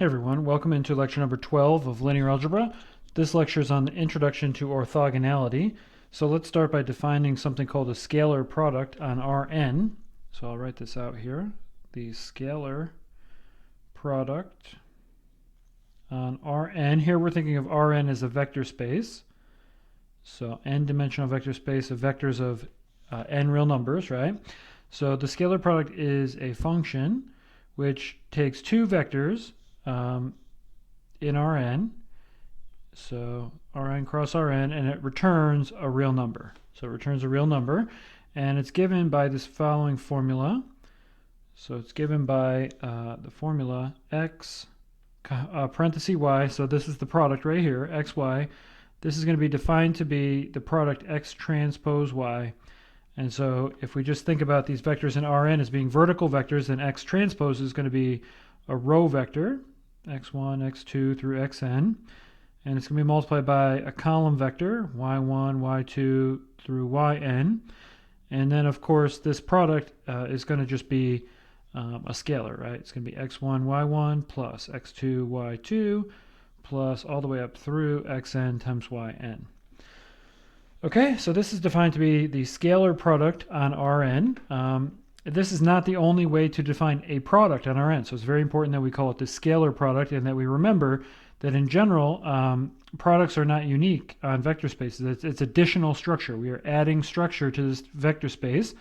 Hey everyone, welcome into lecture number 12 of linear algebra. This lecture is on the introduction to orthogonality. So let's start by defining something called a scalar product on Rn. So I'll write this out here. The scalar product on Rn. Here we're thinking of Rn as a vector space. So n-dimensional vector space of vectors of n real numbers, right? So the scalar product is a function which takes two vectors in Rn, so Rn cross Rn, and it returns a real number. So it returns a real number, and it's given by this following formula. So it's given by the formula x parenthesis y, so this is the product right here, xy. This is going to be defined to be the product x transpose y. And so if we just think about these vectors in Rn as being vertical vectors, then x transpose is going to be a row vector, x1, x2 through xn, and it's going to be multiplied by a column vector, y1, y2 through yn, and then of course this product is going to just be a scalar, right? It's going to be x1, y1 plus x2, y2 plus all the way up through xn times yn. Okay, so this is defined to be the scalar product on Rn. This is not the only way to define a product on Rn, so it's very important that we call it the scalar product and that we remember that in general, products are not unique on vector spaces. It's additional structure. We are adding structure to this vector space.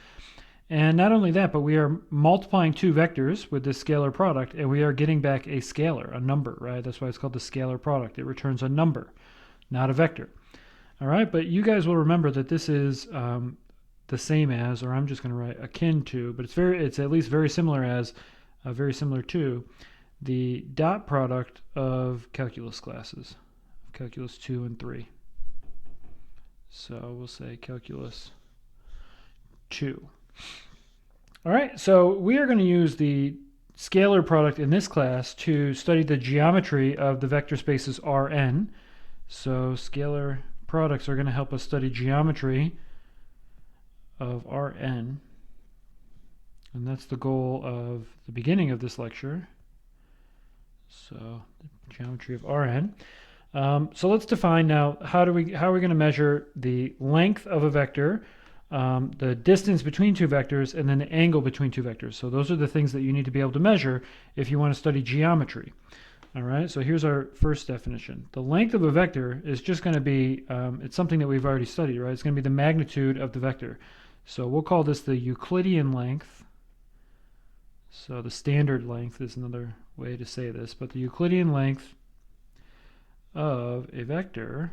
And not only that, but we are multiplying two vectors with this scalar product, and we are getting back a scalar, a number, right? That's why it's called the scalar product. It returns a number, not a vector. All right, but you guys will remember that this is the same as, or I'm just going to write akin to, but it's at least very similar as, very similar to the dot product of calculus classes, calculus 2 and 3. So we'll say calculus 2. All right, so we are going to use the scalar product in this class to study the geometry of the vector spaces Rn. So scalar products are going to help us study geometry of Rn, and that's the goal of the beginning of this lecture. So the geometry of Rn. So let's define now how are we going to measure the length of a vector, the distance between two vectors, and then the angle between two vectors. So those are the things that you need to be able to measure if you want to study geometry. All right, so here's our first definition. The length of a vector is just going to be, it's something that we've already studied, right? It's going to be the magnitude of the vector. So we'll call this the Euclidean length. So the standard length is another way to say this, but the Euclidean length of a vector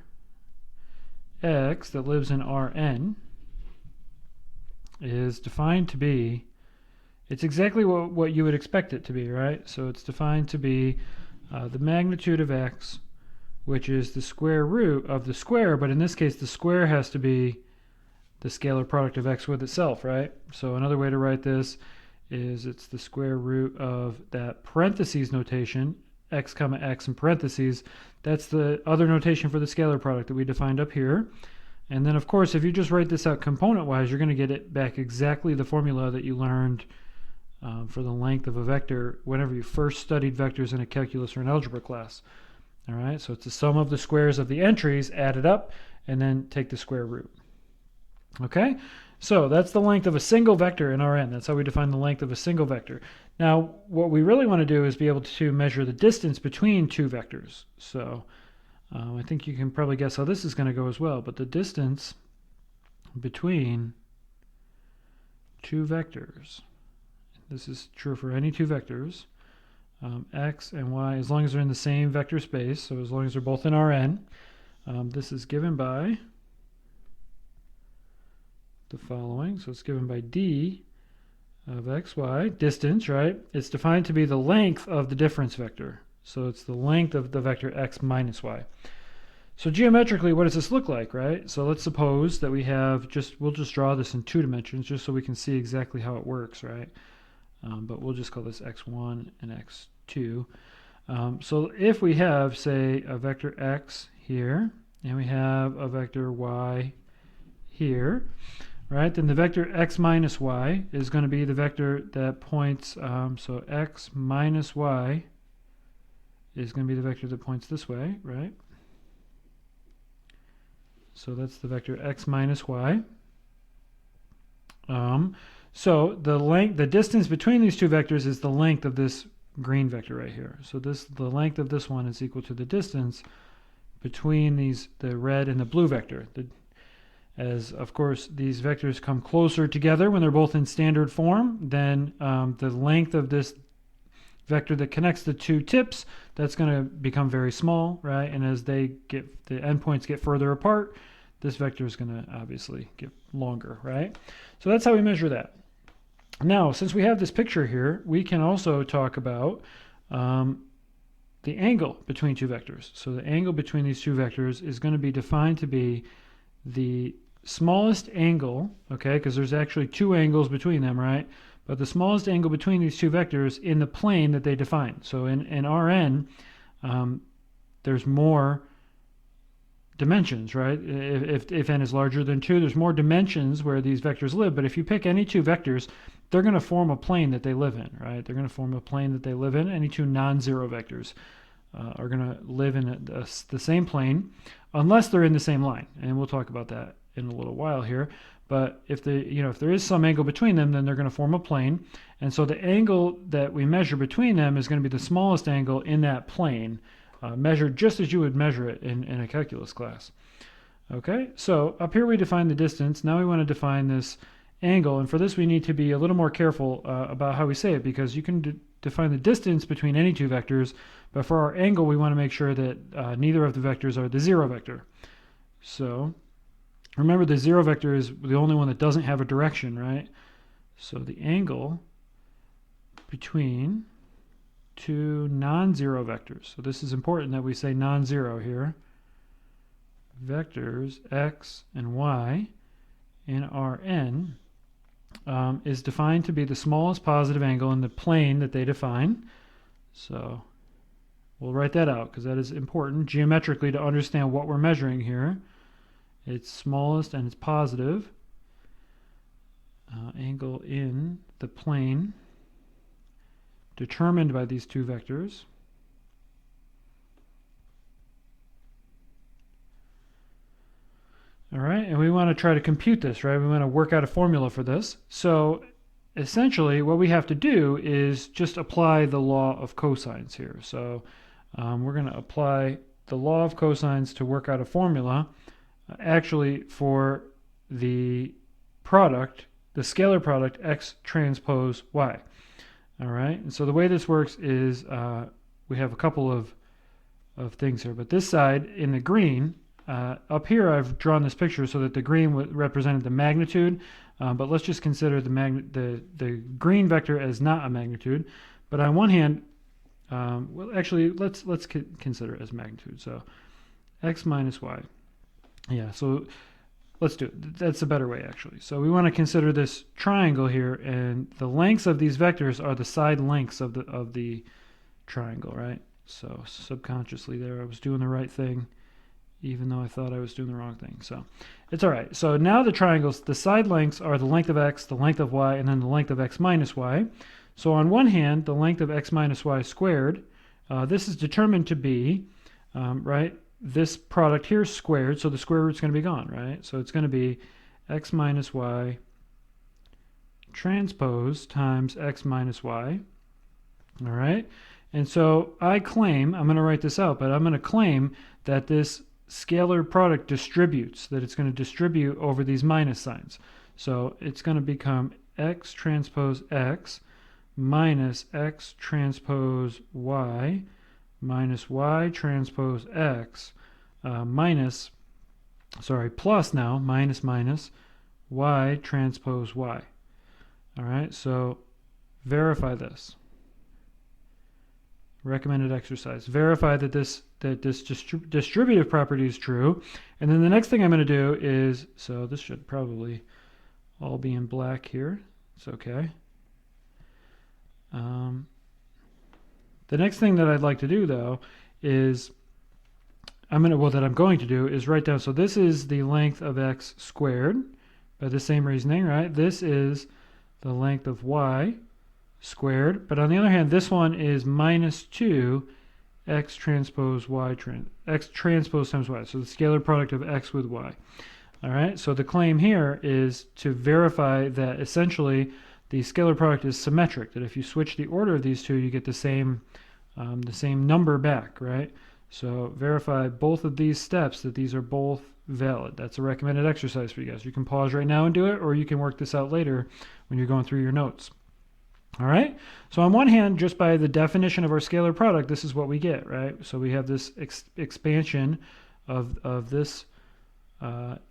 x that lives in Rn is defined to be, it's exactly what you would expect it to be, right? So it's defined to be the magnitude of x, which is the square root of the square, but in this case the square has to be the scalar product of x with itself, right? So another way to write this is it's the square root of that parentheses notation, x comma x in parentheses. That's the other notation for the scalar product that we defined up here. And then of course if you just write this out component-wise, you're going to get it back exactly the formula that you learned for the length of a vector whenever you first studied vectors in a calculus or an algebra class. All right, so it's the sum of the squares of the entries added up and then take the square root. Okay, so that's the length of a single vector in Rn. That's how we define the length of a single vector. Now, what we really want to do is be able to measure the distance between two vectors. So I think you can probably guess how this is going to go as well, but the distance between two vectors, this is true for any two vectors, x and y, as long as they're in the same vector space, so as long as they're both in Rn, this is given by the following. So it's given by d of xy, distance, right? It's defined to be the length of the difference vector. So it's the length of the vector x minus y. So geometrically, what does this look like, right? So let's suppose that we have we'll just draw this in 2 dimensions just so we can see exactly how it works, right? But we'll just call this x1 and x2. So if we have, say, a vector x here, and we have a vector y here, right? Then the vector x minus y is going to be the vector that points, so x minus y is going to be the vector that points this way, right? So that's the vector x minus y. So the distance between these two vectors is the length of this green vector right here. So the length of this one is equal to the distance between the red and the blue vector. As of course these vectors come closer together when they're both in standard form, then the length of this vector that connects the two tips, that's going to become very small, right? And as the endpoints get further apart, this vector is going to obviously get longer, right? So that's how we measure that. Now, since we have this picture here, we can also talk about the angle between two vectors. So the angle between these two vectors is going to be defined to be the smallest angle, okay, because there's actually two angles between them, right? But the smallest angle between these two vectors in the plane that they define. So in Rn, there's more dimensions, right? If n is larger than 2, there's more dimensions where these vectors live. But if you pick any two vectors, they're going to form a plane that they live in, right? They're going to form a plane that they live in. Any two non-zero vectors are going to live in the same plane, unless they're in the same line. And we'll talk about that in a little while here. But if there is some angle between them, then they're going to form a plane. And so the angle that we measure between them is going to be the smallest angle in that plane, measured just as you would measure it in a calculus class. Okay, so up here we define the distance. Now we want to define this angle, and for this we need to be a little more careful about how we say it, because you can define the distance between any two vectors, but for our angle we want to make sure that neither of the vectors are the zero vector. So remember, the zero vector is the only one that doesn't have a direction, right? So the angle between two non-zero vectors. So this is important that we say non-zero here. Vectors x and y in Rn is defined to be the smallest positive angle in the plane that they define. So we'll write that out because that is important geometrically to understand what we're measuring here. It's smallest and it's positive angle in the plane determined by these two vectors. All right, and we want to try to compute this, right? We want to work out a formula for this. So essentially what we have to do is just apply the law of cosines here. So we're going to apply the law of cosines to work out a formula actually for the product, the scalar product x transpose y. All right, and so the way this works is we have a couple of things here, but this side in the green, up here I've drawn this picture so that the green represented the magnitude, but let's just consider the green vector as not a magnitude. But on one hand, well actually let's consider it as magnitude. So x minus y. Yeah, so let's do it. That's a better way, actually. So we want to consider this triangle here, and the lengths of these vectors are the side lengths of the triangle, right? So subconsciously there, I was doing the right thing, even though I thought I was doing the wrong thing. So it's all right. So now the triangles, the side lengths are the length of x, the length of y, and then the length of x minus y. So on one hand, the length of x minus y squared, this is determined to be, right, this product here is squared, so the square root's going to be gone, right? So it's going to be x minus y transpose times x minus y, all right? And so I claim, I'm going to write this out, but I'm going to claim that this scalar product distributes, that it's going to distribute over these minus signs. So it's going to become x transpose x minus x transpose y minus y transpose x plus now, minus y transpose y. All right, so verify this. Recommended exercise. Verify that this distributive property is true. And then the next thing I'm going to do is, so this should probably all be in black here. It's okay. The next thing that I'd like to do, though, is I'm going to do is write down, so this is the length of x squared by the same reasoning, right? This is the length of y squared, but on the other hand, this one is minus 2 x transpose y x transpose times y. So the scalar product of x with y. All right, so the claim here is to verify that essentially the scalar product is symmetric, that if you switch the order of these two, you get the same number back, right? So verify both of these steps that these are both valid. That's a recommended exercise for you guys. You can pause right now and do it, or you can work this out later when you're going through your notes. All right, so on one hand, just by the definition of our scalar product, this is what we get, right? So we have this expansion of this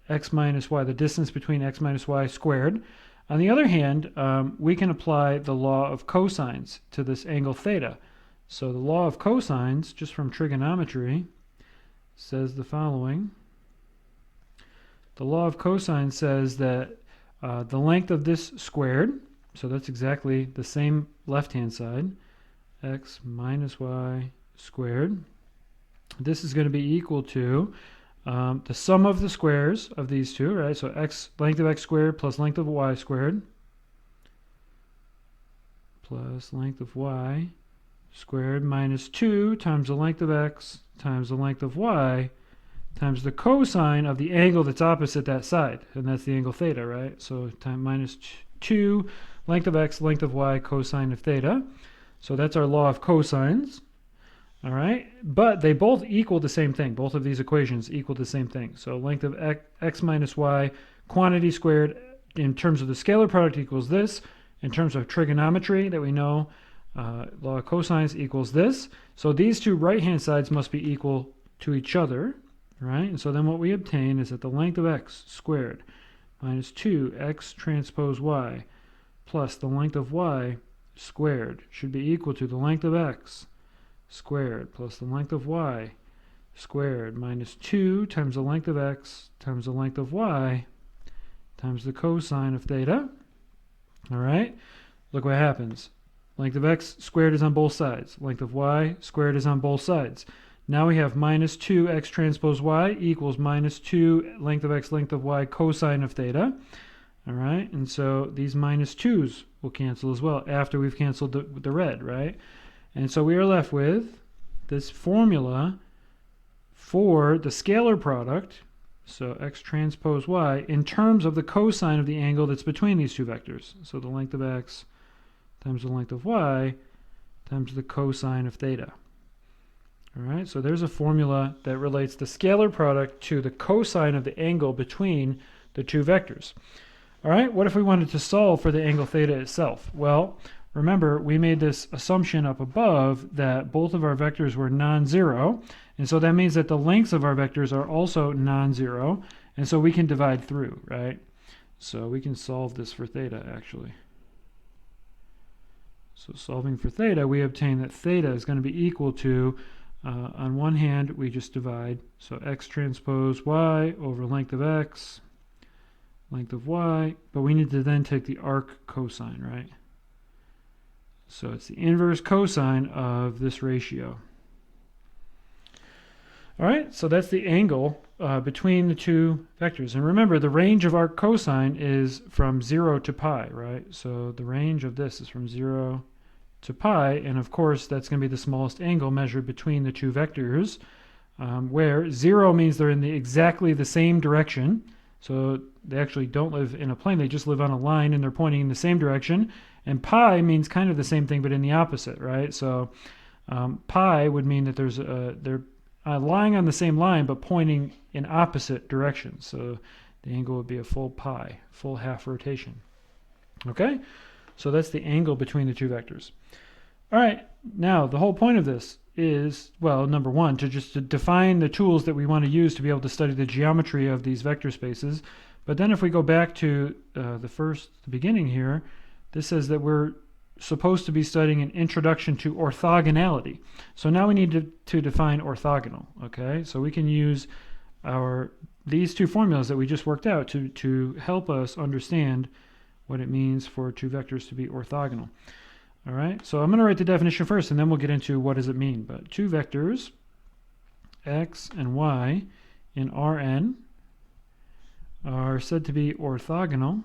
x minus y, the distance between x minus y squared. On the other hand, we can apply the law of cosines to this angle theta. So the law of cosines, just from trigonometry, says the following. The law of cosines says that the length of this squared, so that's exactly the same left-hand side, x minus y squared. This is going to be equal to the sum of the squares of these two, right? So length of x squared plus length of y squared plus length of y squared minus 2 times the length of x times the length of y times the cosine of the angle that's opposite that side, and that's the angle theta, right? So time minus 2, length of x, length of y, cosine of theta. So that's our law of cosines. All right, but they both equal the same thing. Both of these equations equal the same thing. So length of x minus y, quantity squared in terms of the scalar product equals this. In terms of trigonometry that we know, law of cosines equals this. So these two right-hand sides must be equal to each other, right? And so then what we obtain is that the length of x squared minus 2x transpose y plus the length of y squared should be equal to the length of x squared plus the length of y squared minus 2 times the length of x times the length of y times the cosine of theta. All right, look what happens. Length of x squared is on both sides. Length of y squared is on both sides. Now we have minus 2x transpose y equals minus 2 length of x, length of y, cosine of theta. All right, and so these minus 2's will cancel as well after we've canceled the red, right? And so we are left with this formula for the scalar product, so x transpose y, in terms of the cosine of the angle that's between these two vectors. So the length of x times the length of y times the cosine of theta. All right, so there's a formula that relates the scalar product to the cosine of the angle between the two vectors. All right, what if we wanted to solve for the angle theta itself? Well, remember, we made this assumption up above that both of our vectors were non-zero, and so that means that the lengths of our vectors are also non-zero, and so we can divide through, right? So we can solve this for theta, actually. So solving for theta, we obtain that theta is going to be equal to, on one hand, we just divide, so x transpose y over length of x, length of y, but we need to then take the arc cosine, right? So it's the inverse cosine of this ratio. All right, so that's the angle between the two vectors. And remember, the range of arc cosine is from 0 to pi, right? So the range of this is from 0 to pi, and of course, that's going to be the smallest angle measured between the two vectors, where 0 means they're in exactly the same direction. So they actually don't live in a plane, they just live on a line and they're pointing in the same direction. And pi means kind of the same thing, but in the opposite, right? So pi would mean that they're lying on the same line, but pointing in opposite directions. So the angle would be a full pi, full half rotation. Okay, so that's the angle between the two vectors. All right, now the whole point of this is, well, number one, to define the tools that we want to use to be able to study the geometry of these vector spaces. But then if we go back to the beginning here, this says that we're supposed to be studying an introduction to orthogonality. So now we need to define orthogonal, okay? So we can use these two formulas that we just worked out to help us understand what it means for two vectors to be orthogonal. All right, so I'm going to write the definition first, and then we'll get into what does it mean. But two vectors, x and y, in Rn are said to be orthogonal.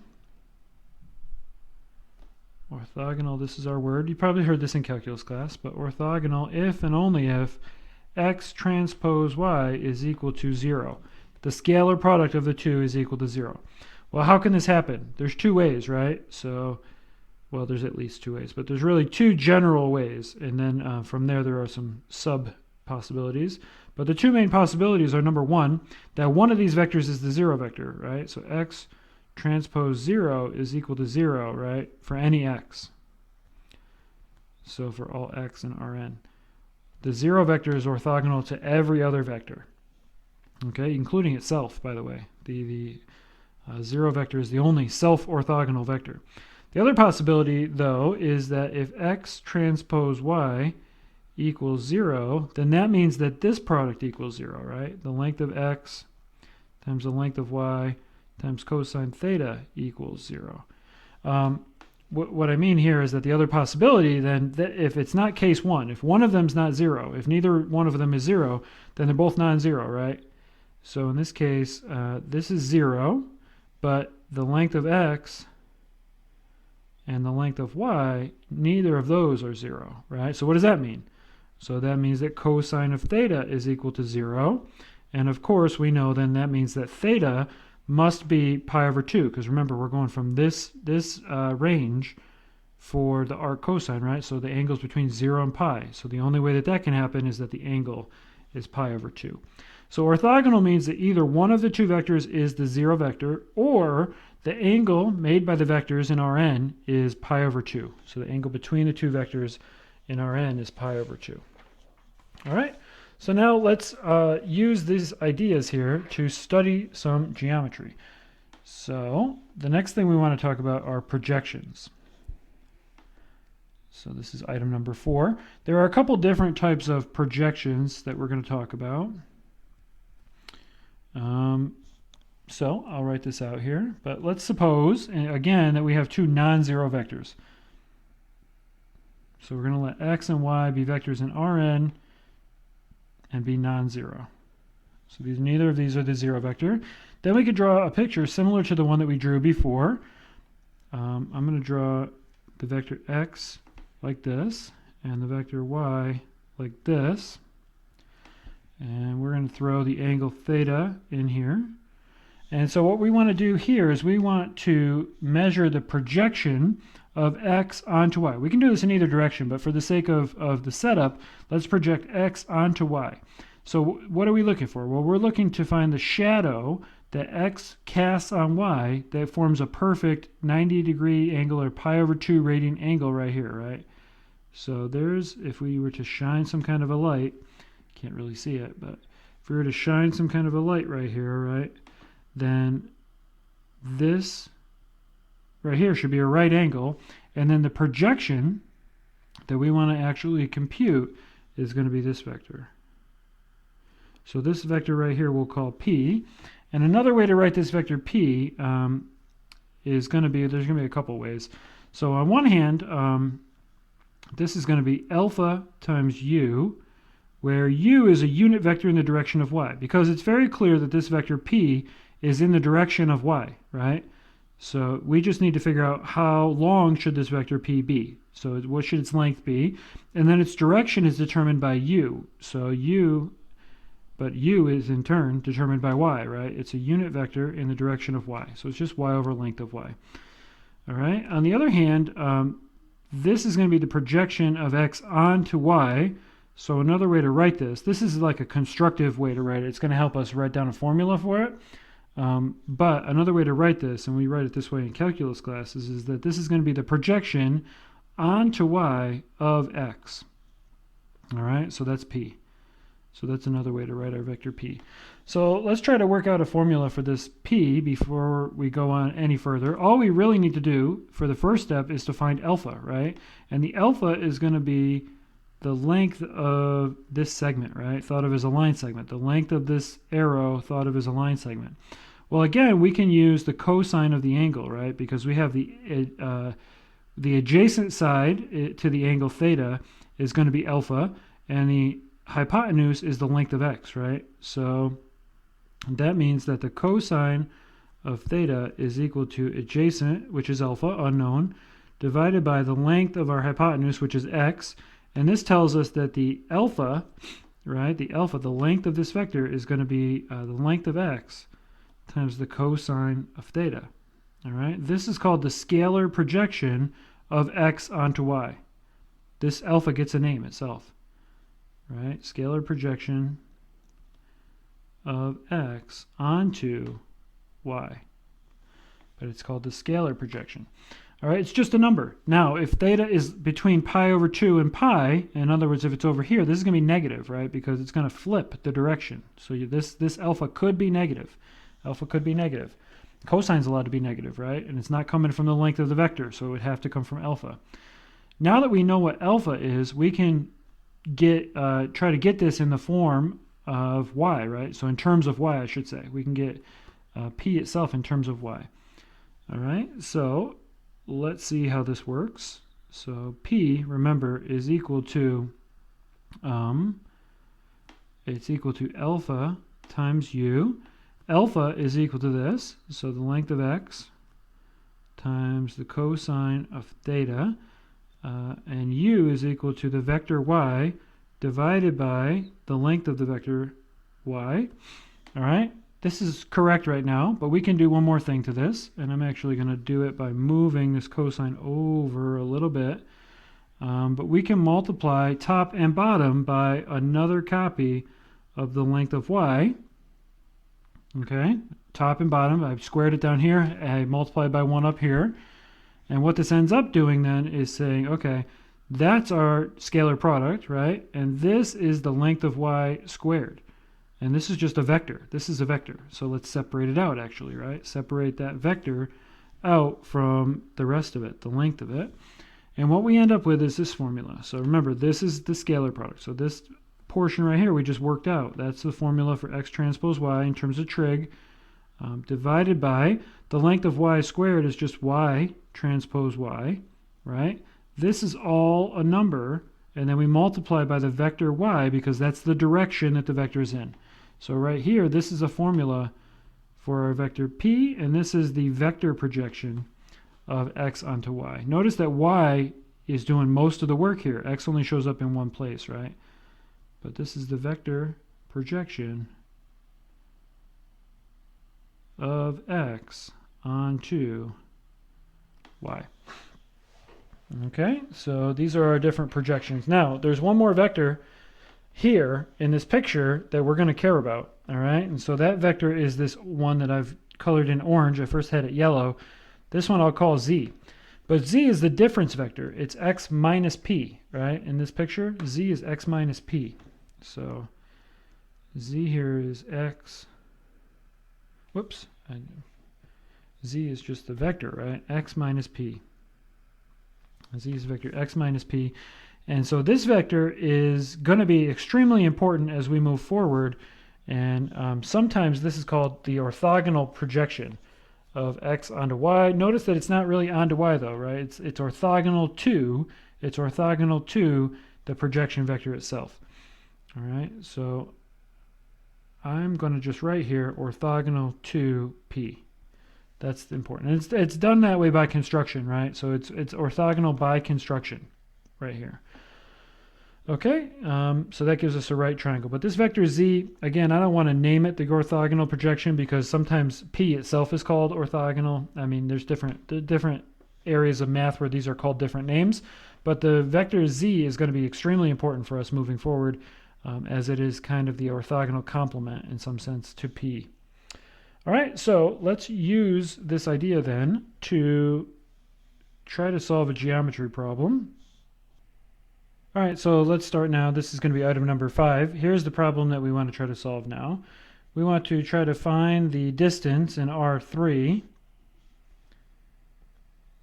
Orthogonal, this is our word. You probably heard this in calculus class, but orthogonal if and only if x transpose y is equal to 0. The scalar product of the two is equal to 0. Well, how can this happen? There's two ways, right? So, well, there's at least two ways, but there's really two general ways, and then from there are some sub possibilities. But the two main possibilities are, number one, that one of these vectors is the 0 vector, right? So x transpose 0 is equal to 0, right, for any x. So for all x in Rn. The 0 vector is orthogonal to every other vector, okay, including itself, by the way. The 0 vector is the only self-orthogonal vector. The other possibility, though, is that if x transpose y equals 0, then that means that this product equals 0, right? The length of x times the length of y times cosine theta equals 0. What I mean here is that the other possibility, then, that if it's not case 1, if one of them's not 0, if neither one of them is 0, then they're both non-zero, right? So in this case, this is 0, but the length of x and the length of y, neither of those are 0, right? So what does that mean? So that means that cosine of theta is equal to 0. And of course, we know then that means that theta must be pi over 2, because remember, we're going from this range for the arc cosine, right? So the angle's between 0 and pi. So the only way that that can happen is that the angle is pi over 2. So orthogonal means that either one of the two vectors is the 0 vector, or the angle made by the vectors in Rn is pi over 2. So the angle between the two vectors in Rn is pi over 2. All right, so now let's use these ideas here to study some geometry. So the next thing we want to talk about are projections. So this is item number 4. There are a couple different types of projections that we're going to talk about. So I'll write this out here, but let's suppose, again, that we have two non-zero vectors. So we're going to let x and y be vectors in Rn and be non-zero. So neither of these are the 0 vector. Then we could draw a picture similar to the one that we drew before. I'm going to draw the vector x like this and the vector y like this. And we're going to throw the angle theta in here. And so what we want to do here is we want to measure the projection of x onto y. We can do this in either direction, but for the sake of the setup, let's project x onto y. So what are we looking for? Well, we're looking to find the shadow that x casts on y that forms a perfect 90-degree angle, or pi over 2 radian angle right here, right? So there's, if we were to shine some kind of a light, can't really see it, but if we were to shine some kind of a light right here, right, then this right here should be a right angle, and then the projection that we want to actually compute is going to be this vector. So this vector right here we'll call P, and another way to write this vector P is going to be, there's going to be a couple ways. So on one hand, this is going to be alpha times u, where u is a unit vector in the direction of y, because it's very clear that this vector P is in the direction of y, right? So we just need to figure out how long should this vector P be. So what should its length be? And then its direction is determined by u. So u is in turn determined by y, right? It's a unit vector in the direction of y. So it's just y over length of y. All right. On the other hand, this is going to be the projection of x onto y. So another way to write this is like a constructive way to write it. It's going to help us write down a formula for it. But another way to write this, and we write it this way in calculus classes, is that this is going to be the projection onto y of x. All right, so that's P. So that's another way to write our vector P. So let's try to work out a formula for this P before we go on any further. All we really need to do for the first step is to find alpha, right? And the alpha is going to be the length of this segment, right? Thought of as a line segment. The length of this arrow thought of as a line segment. Well, again, we can use the cosine of the angle, right? Because we have the adjacent side to the angle theta is going to be alpha, and the hypotenuse is the length of x, right? So that means that the cosine of theta is equal to adjacent, which is alpha, unknown, divided by the length of our hypotenuse, which is x. And this tells us that the alpha right? The alpha, the length of this vector, is going to be the length of x times the cosine of theta. All right, this is called the scalar projection of x onto y. This alpha gets a name itself, right? Scalar projection of x onto y. But it's called the scalar projection. All right, it's just a number. Now, if theta is between pi over 2 and pi, in other words, if it's over here, this is going to be negative, right? Because it's going to flip the direction. So this alpha could be negative. Alpha could be negative. Cosine's allowed to be negative, right? And it's not coming from the length of the vector, so it would have to come from alpha. Now that we know what alpha is, we can try to get this in the form of y, right? So in terms of y, I should say. We can get p itself in terms of y. All right, so let's see how this works. So p, remember, is equal to it's equal to alpha times u. Alpha is equal to this, so the length of x times the cosine of theta, and u is equal to the vector y divided by the length of the vector y. All right, this is correct right now, but we can do one more thing to this, and I'm actually going to do it by moving this cosine over a little bit. But we can multiply top and bottom by another copy of the length of y. Okay, top and bottom, I've squared it down here, I multiplied by 1 up here. And what this ends up doing then is saying, okay, that's our scalar product, right? And this is the length of y squared. And this is just a vector. This is a vector. So let's separate it out, actually, right? Separate that vector out from the rest of it, the length of it. And what we end up with is this formula. So remember, this is the scalar product. So this portion right here we just worked out. That's the formula for x transpose y in terms of trig, divided by the length of y squared is just y transpose y, right? This is all a number, and then we multiply by the vector y because that's the direction that the vector is in. So right here, this is a formula for our vector p, and this is the vector projection of x onto y. Notice that y is doing most of the work here. X only shows up in one place, right? But this is the vector projection of x onto y. Okay, so these are our different projections. Now, there's one more vector here in this picture that we're going to care about, all right? And so that vector is this one that I've colored in orange. I first had it yellow. This one I'll call z. But z is the difference vector. It's x minus p, right? In this picture, z is x minus p. So z here is x, whoops, z is just the vector, right? X minus p. Z is vector x minus p. And so this vector is going to be extremely important as we move forward. And sometimes this is called the orthogonal projection of x onto y. Notice that it's not really onto y though, right? It's orthogonal to the projection vector itself. All right, so I'm going to just write here orthogonal to p. That's important. It's done that way by construction, right? So it's orthogonal by construction right here. Okay, so that gives us a right triangle. But this vector z, again, I don't want to name it the orthogonal projection because sometimes p itself is called orthogonal. I mean, there's different areas of math where these are called different names. But the vector z is going to be extremely important for us moving forward, as it is kind of the orthogonal complement in some sense to p. All right, so let's use this idea then to try to solve a geometry problem. All right, so let's start now. This is going to be item number 5. Here's the problem that we want to try to solve now. We want to try to find the distance in R3.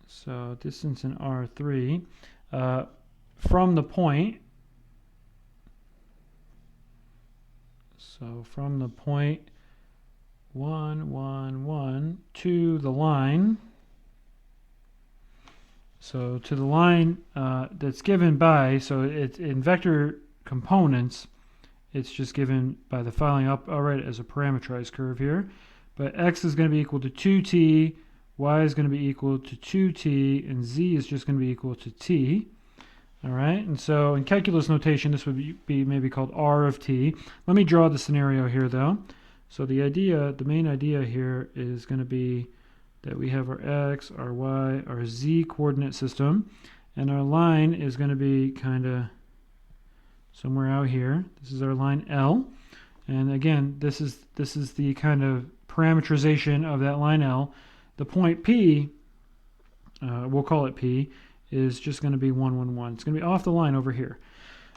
So distance in R3 from the point. So from the point 1, 1, 1 to the line. So to the line that's given by, so it's in vector components, it's just given by the following up. I'll write it as a parametrized curve here. But x is going to be equal to 2t, y is going to be equal to 2t, and z is just going to be equal to t. All right, and so in calculus notation, this would be maybe called r of t. Let me draw the scenario here, though. So the main idea here is going to be that we have our x, our y, our z coordinate system, and our line is going to be kind of somewhere out here. This is our line L, and again, this is the kind of parameterization of that line L. The point P, we'll call it P, is just going to be 1, 1, 1. It's going to be off the line over here.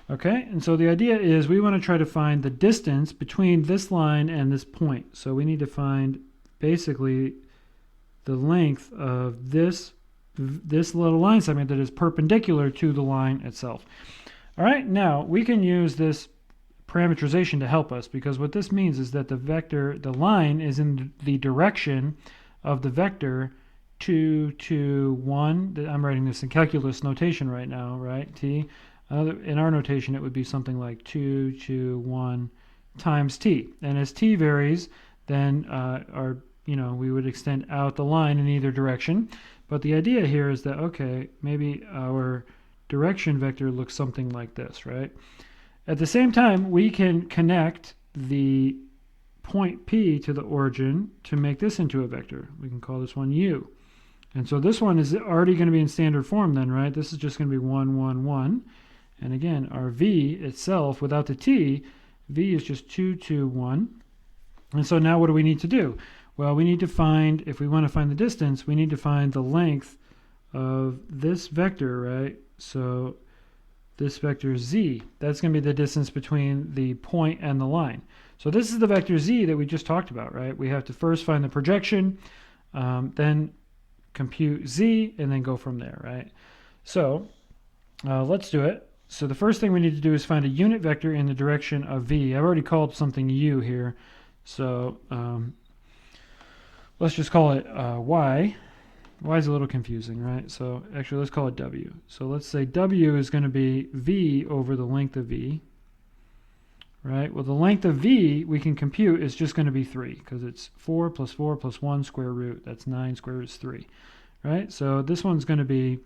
Okay, and so the idea is we want to try to find the distance between this line and this point. So we need to find basically the length of this little line segment that is perpendicular to the line itself. All right, now we can use this parameterization to help us, because what this means is that the line is in the direction of the vector 2, 2, 1. I'm writing this in calculus notation right now, right? T. In our notation, it would be something like 2, 2, 1 times t. And as t varies, then we would extend out the line in either direction. But the idea here is that, okay, maybe our direction vector looks something like this, right? At the same time, we can connect the point P to the origin to make this into a vector. We can call this one u. And so this one is already going to be in standard form then, right? This is just going to be 1, 1, 1. And again, our v itself, without the t, v is just 2, 2, 1. And so now what do we need to do? Well, we need to find, if we want to find the distance, we need to find the length of this vector, right? So this vector z, that's going to be the distance between the point and the line. So this is the vector z that we just talked about, right? We have to first find the projection, then compute z, and then go from there, right? So let's do it. So the first thing we need to do is find a unit vector in the direction of v. I've already called something u here, so let's just call it y. Y is a little confusing, right? So actually, let's call it w. So let's say w is going to be v over the length of v, right? Well, the length of v we can compute is just going to be 3, because it's 4 plus 4 plus 1 square root. That's 9 square root is 3, right? So this one's going to be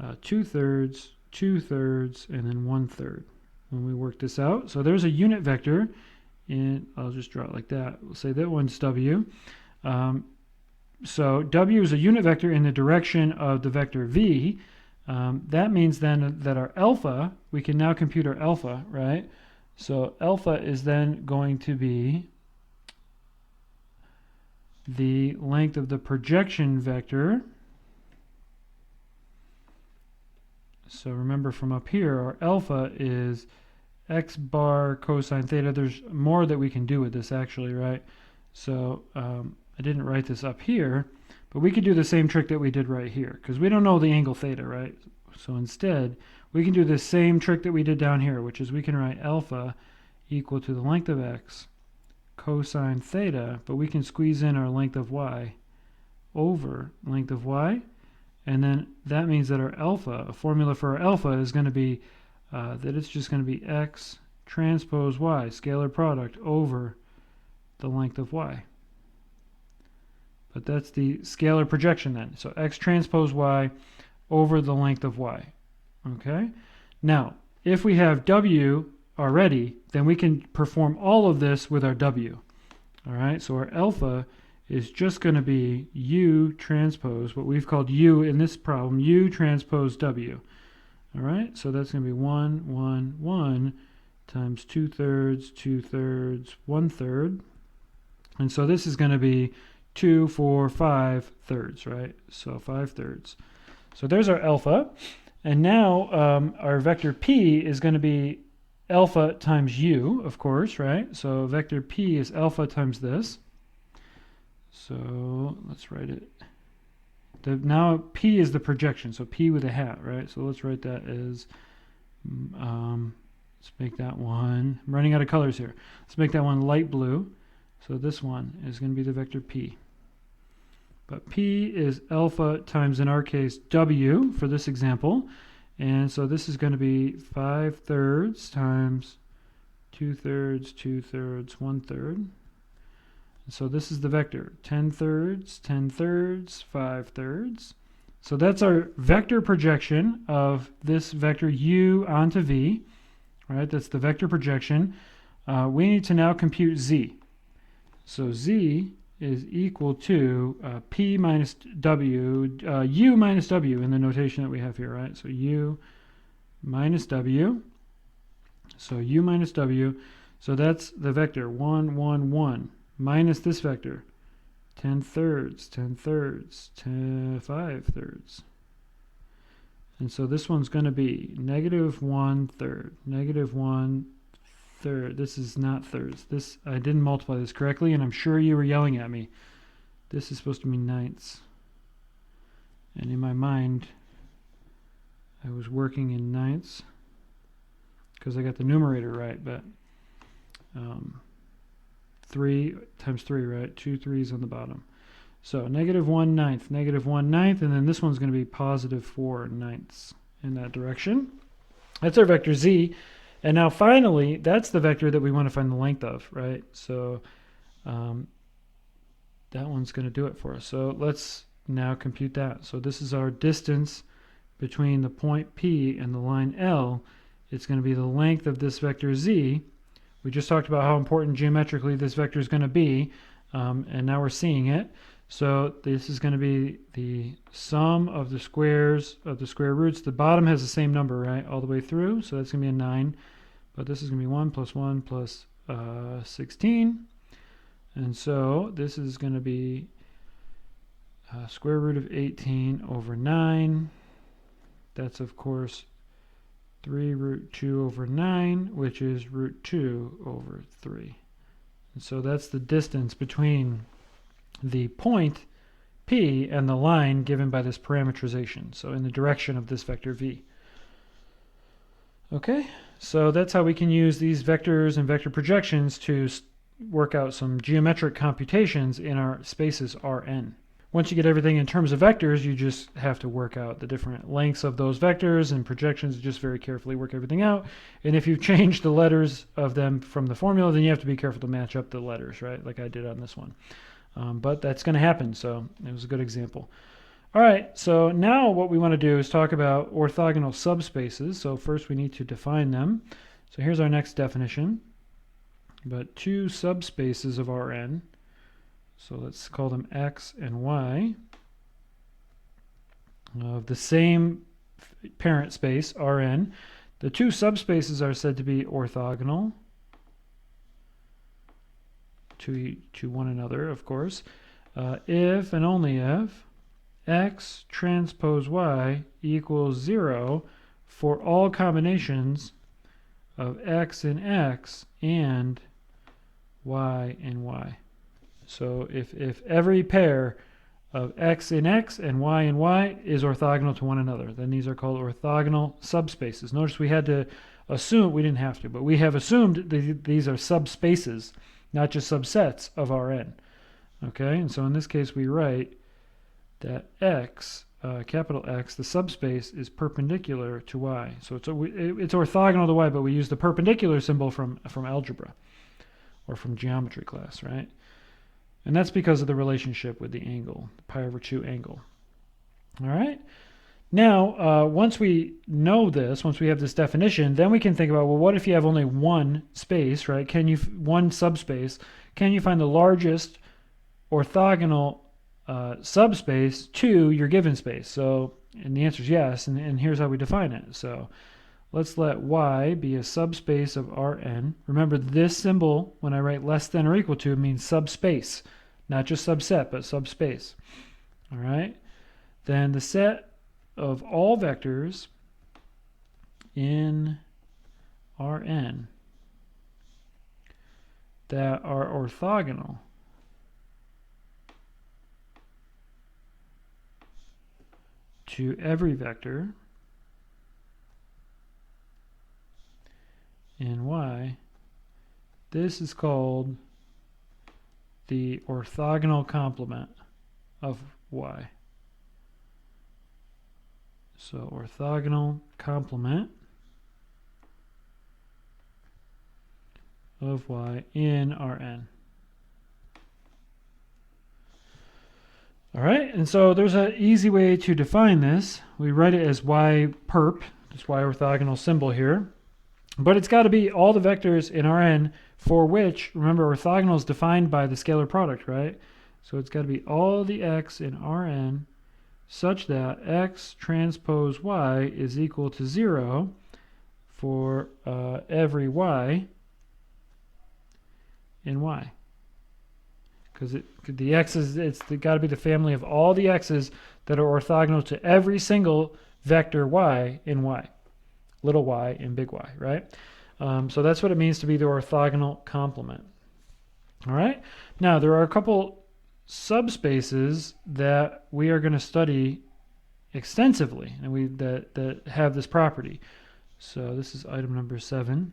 2/3, 2/3, and then 1/3 when we work this out. So there's a unit vector, and I'll just draw it like that. We'll say that one's w. So w is a unit vector in the direction of the vector v. That means then that our alpha, we can now compute our alpha, right? So alpha is then going to be the length of the projection vector. So remember from up here, our alpha is x bar cosine theta. There's more that we can do with this actually, right? So I didn't write this up here, but we could do the same trick that we did right here, because we don't know the angle theta, right? So instead, we can do the same trick that we did down here, which is we can write alpha equal to the length of x cosine theta, but we can squeeze in our length of y over length of y, and then that means that our alpha, a formula for our alpha is going to be that it's just going to be x transpose y, scalar product, over the length of y. But that's the scalar projection then. So x transpose y over the length of y. Okay? Now, if we have w already, then we can perform all of this with our w. All right? So our alpha is just going to be u transpose, what we've called u in this problem, u transpose w. All right? So that's going to be 1, 1, 1 times 2/3, 2/3, 1/3. And so this is going to be 2, 4, 5/3, right? So 5/3. So there's our alpha. And now our vector p is going to be alpha times u, of course, right? So vector p is alpha times this. So let's write it. Now p is the projection, so p with a hat, right? So let's write that as, let's make that one, I'm running out of colors here. Let's make that one light blue. So this one is going to be the vector p. But p is alpha times, in our case, w for this example. And so this is going to be 5/3 times 2/3, 2/3, 1/3. And so this is the vector, 10/3, 10/3, 5/3. So that's our vector projection of this vector u onto v. Right? That's the vector projection. We need to now compute z. So z is equal to p minus w, u minus w in the notation that we have here, right? So u minus w. So u minus w. So that's the vector 1, 1, 1 minus this vector 10 thirds, 10 thirds, 5 thirds. And so this one's going to be negative 1 third, negative 1 third. This is not thirds. This, I didn't multiply this correctly, and I'm sure you were yelling at me. This is supposed to be ninths. And in my mind, I was working in ninths because I got the numerator right, but 3 times 3, right? 2 3s on the bottom. So negative 1 ninth, negative 1 ninth, and then this one's going to be positive 4 ninths in that direction. That's our vector z. And now finally, that's the vector that we want to find the length of, right? So that one's going to do it for us. So let's now compute that. So this is our distance between the point P and the line L. It's going to be the length of this vector z. We just talked about how important geometrically this vector is going to be, and now we're seeing it. So this is going to be the sum of the squares of the square roots. The bottom has the same number, right, all the way through, so that's going to be a 9. But this is going to be 1 plus 1 plus 16. And so this is going to be square root of 18 over 9. That's, of course, 3 root 2 over 9, which is root 2 over 3. And so that's the distance between the point P and the line given by this parametrization. So in the direction of this vector v. Okay, so that's how we can use these vectors and vector projections to work out some geometric computations in our spaces Rn. Once you get everything in terms of vectors, you just have to work out the different lengths of those vectors and projections, just very carefully work everything out. And if you've changed the letters of them from the formula, then you have to be careful to match up the letters, right? Like I did on this one. But that's going to happen, so it was a good example. All right, so now what we want to do is talk about orthogonal subspaces. So first we need to define them. So here's our next definition. But two subspaces of Rn. So let's call them X and Y of the same parent space, Rn. The two subspaces are said to be orthogonal to one another, of course, if and only if X transpose Y equals 0 for all combinations of X in X and Y in Y. So if every pair of X in X and Y in Y is orthogonal to one another, then these are called orthogonal subspaces. Notice we had to assume, we didn't have to, but we have assumed these are subspaces, not just subsets of Rn. Okay, and so in this case we write that X, capital X, the subspace is perpendicular to Y. So it's orthogonal to Y, but we use the perpendicular symbol from algebra or from geometry class, right? And that's because of the relationship with the angle, the pi over 2 angle. All right? Now, once we know this, once we have this definition, then we can think about, well, what if you have only one space, right? One subspace, can you find the largest orthogonal subspace to your given space? So, and the answer is yes, and here's how we define it. So let's let Y be a subspace of Rn. Remember, this symbol, when I write less than or equal to, means subspace, not just subset, but subspace. All right? Then the set of all vectors in Rn that are orthogonal to every vector in Y, this is called the orthogonal complement of Y. So orthogonal complement of Y in Rn. All right, and so there's an easy way to define this. We write it as y perp, this y orthogonal symbol here. But it's got to be all the vectors in Rn for which, remember, orthogonal is defined by the scalar product, right? So it's got to be all the x in Rn such that x transpose y is equal to 0 for every y in y. Because the x's, it's got to be the family of all the x's that are orthogonal to every single vector y in y. Little y and big Y, right? So that's what it means to be the orthogonal complement. All right? Now, there are a couple subspaces that we are going to study extensively and that have this property. So this is item number 7.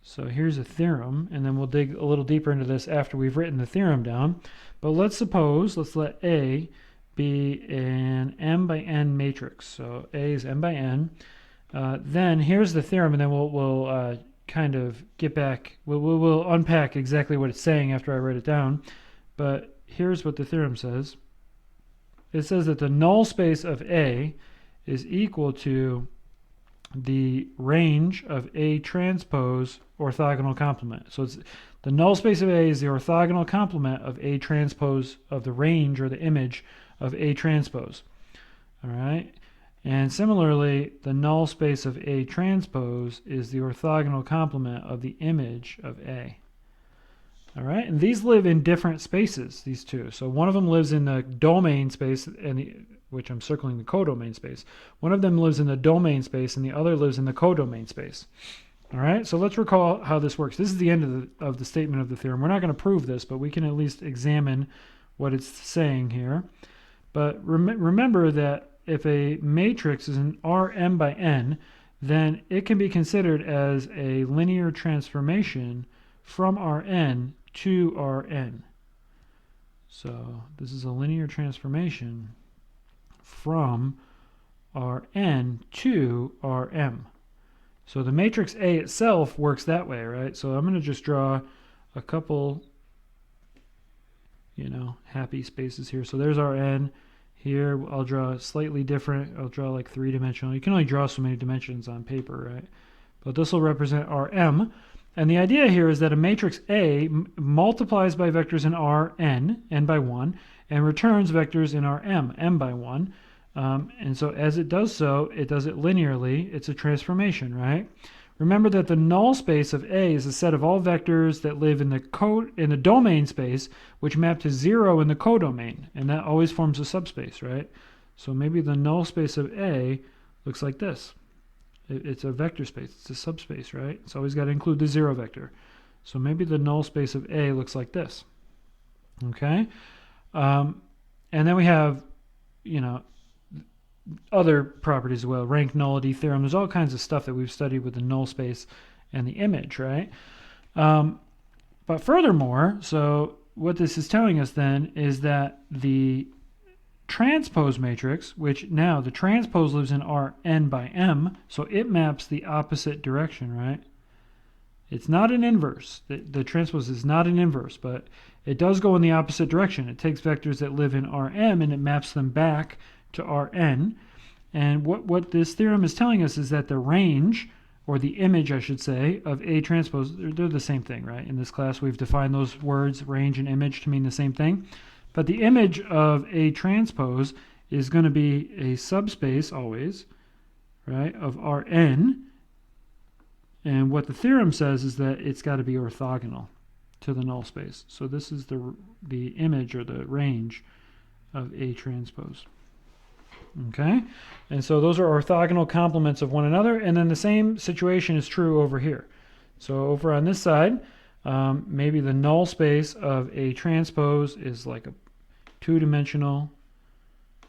So here's a theorem, and then we'll dig a little deeper into this after we've written the theorem down. But let's let A be an m by n matrix. So A is m by n. Then here's the theorem, and then we'll kind of get back. We'll unpack exactly what it's saying after I write it down. But here's what the theorem says. It says that the null space of A is equal to the range of A transpose orthogonal complement. So it's the null space of A is the orthogonal complement of A transpose of the range or the image of A transpose. All right. And similarly, the null space of A transpose is the orthogonal complement of the image of A. All right, and these live in different spaces, these two. So one of them lives in the domain space, which I'm circling the codomain space. One of them lives in the domain space, and the other lives in the codomain space. All right, so let's recall how this works. This is the end of the statement of the theorem. We're not going to prove this, but we can at least examine what it's saying here. But remember that if a matrix is an Rm by n, then it can be considered as a linear transformation from Rn to Rn. So this is a linear transformation from Rn to Rm. So the matrix A itself works that way, right? So I'm going to just draw a couple, happy spaces here. So there's Rn. Here I'll draw slightly different. I'll draw like 3-dimensional. You can only draw so many dimensions on paper, right? But this will represent Rm. And the idea here is that a matrix A multiplies by vectors in Rn, n by 1, and returns vectors in Rm, m by 1. And so as it does so, it does it linearly. It's a transformation, right? Remember that the null space of A is a set of all vectors that live in the domain space, which map to 0 in the codomain, and that always forms a subspace, right? So maybe the null space of A looks like this. It's a vector space. It's a subspace, right? It's always got to include the 0 vector. So maybe the null space of A looks like this. Okay? And then we have, other properties as well. Rank nullity theorem. There's all kinds of stuff that we've studied with the null space and the image, right? But furthermore, so what this is telling us then is that the transpose matrix, which now the transpose lives in Rn by m, so it maps the opposite direction, right? It's not an inverse. The transpose is not an inverse, but it does go in the opposite direction. It takes vectors that live in Rm and it maps them back to Rn. And what this theorem is telling us is that the range, or the image, I should say, of A transpose, they're the same thing, right? In this class, we've defined those words, range and image, to mean the same thing. But the image of A transpose is going to be a subspace always, right, of Rn. And what the theorem says is that it's got to be orthogonal to the null space. So this is the image or the range of A transpose. Okay? And so those are orthogonal complements of one another. And then the same situation is true over here. So over on this side, maybe the null space of A transpose is like a 2-dimensional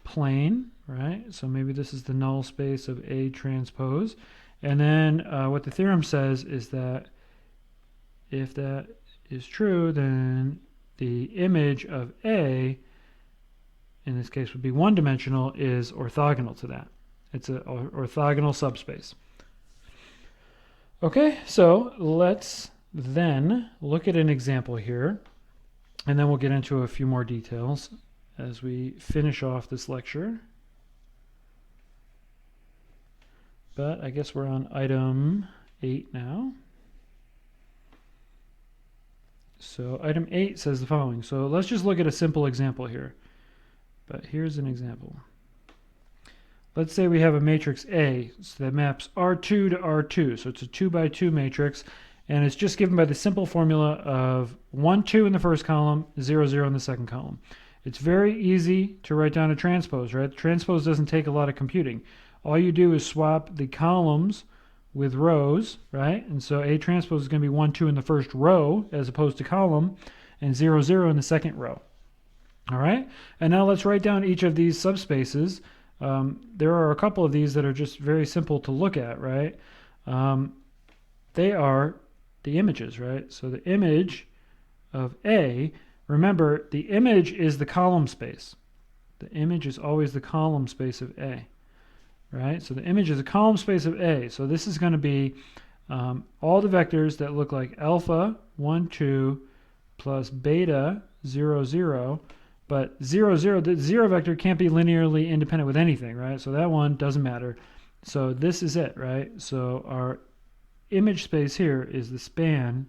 plane, right? So maybe this is the null space of A transpose. And then what the theorem says is that if that is true, then the image of A, in this case would be 1-dimensional, is orthogonal to that. It's an orthogonal subspace. Okay, so let's then look at an example here, and then we'll get into a few more details. as we finish off this lecture. But I guess we're on item 8 now. So item 8 says the following. So let's just look at a simple example here. But here's an example. Let's say we have a matrix A that maps R2 to R2. So it's a 2 by 2 matrix, and it's just given by the simple formula of 1, 2 in the first column, 0, 0 in the second column. It's very easy to write down a transpose, right? Transpose doesn't take a lot of computing. All you do is swap the columns with rows, right? And so A transpose is going to be 1, 2 in the first row as opposed to column, and 0, 0 in the second row. All right? And now let's write down each of these subspaces. There are a couple of these that are just very simple to look at, right? They are the images, right? So the image of A, remember, the image is the column space. The image is always the column space of A. Right? So the image is a column space of A. So this is going to be all the vectors that look like alpha 1, 2 plus beta 0, 0. But 0, 0, the 0 vector can't be linearly independent with anything, right? So that one doesn't matter. So this is it, right? So our image space here is the span.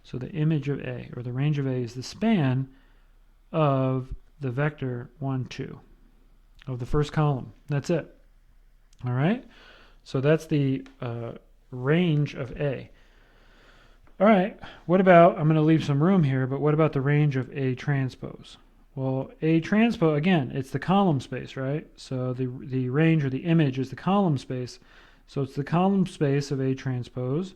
So the image of A, or the range of A, is the span of the vector 1, 2 of the first column. That's it. All right, so that's the range of A. All right, what about, I'm going to leave some room here, but what about the range of A transpose? Well, A transpose, again, it's the column space, right? So the range or the image is the column space. So it's the column space of A transpose,